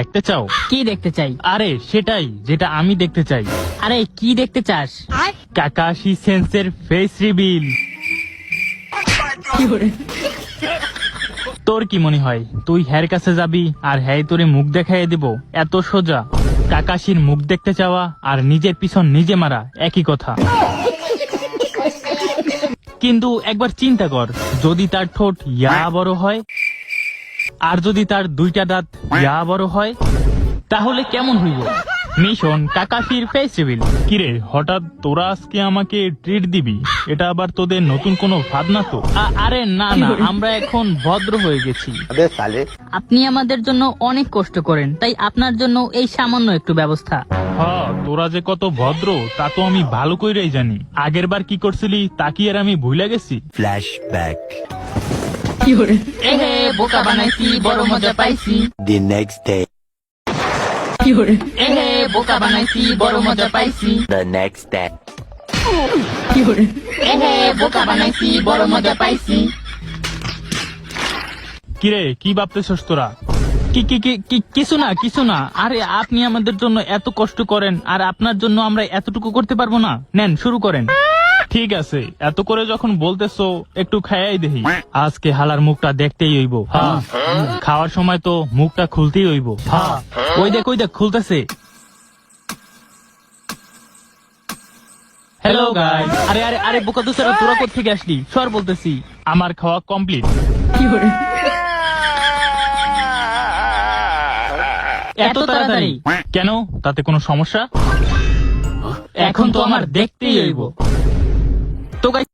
দেখতে চাও? কি দেখতে চাই? আরে সেটাই যেটা আমি দেখতে চাই। আরে কি দেখতে চাস? কাকাশি সেন্সের ফেস রিভিল। তোর কি মনে হয় তুই হ্যার কাছে যাবি আর হ্যাঁ তোরে মুখ দেখাইয়ে দিব? এত সোজা? কাকাশির মুখ দেখতে চাওয়া আর নিজের পিছন নিজে মারা একই কথা। কিন্তু একবার চিন্তা কর, যদি তার ঠোঁট ইয়া বড় হয় আর যদি তার দুইটা দাঁত ইয়া বড় হয়, তাহলে কেমন হইব? মিশন কাকাশির ফেস রিভিল। কিরে হঠাৎ তোরা আজকে আমাকে ট্রিট দিবি? এটা আবার তোদের নতুন কোনো ভাব না তো? আরে না না, আমরা এখন ভদ্র হয়ে গেছি। আপনি আমাদের জন্য অনেক কষ্ট করেন, তাই আপনার জন্য এই সামান্য একটু ব্যবস্থা। হ্যাঁ, তোরা যে কত ভদ্র তা তো আমি ভালো কইরাই জানি। আগের বার কি করছিলি তা কি আর আমি ভুলে গেছি? Flashback. এহে বোকা বানাইছি, বড় মজা পাইছি। The next day. এহে বোকা বানাইছি, বড় মজা পাইছি। The next day. এহে বোকা বানাইছি, বড় মজা পাইছি। কিরে কি ভাবতেছস তোরা? কি কি কি কি- কিছু না কিছু না। আরে আপনি আমাদের জন্য এত কষ্ট করেন আর আপনার জন্য আমরা এতটুকু করতে পারবো না? নেন শুরু করেন। ঠিক আছে, এত করে যখন বলতেছো একটু খাইয়াই দেখি। আজকে হালার মুখটা দেখতেই হইব। হ্যাঁ, খাওয়ার সময় তো মুখটা খুলতেই হইব। হ্যাঁ, ওই দেখ খুলতেছে। Hello guys. আরে আরে আরে বোকা দুসারা, তোরা কোত্থেকে আসলি? সর বলতেছি। আমার খাওয়া কমপ্লিট। এত তাড়াতাড়ি কেন? তাতে কোনো সমস্যা? এখন তো আমার দেখতেই হইব। তো গাইস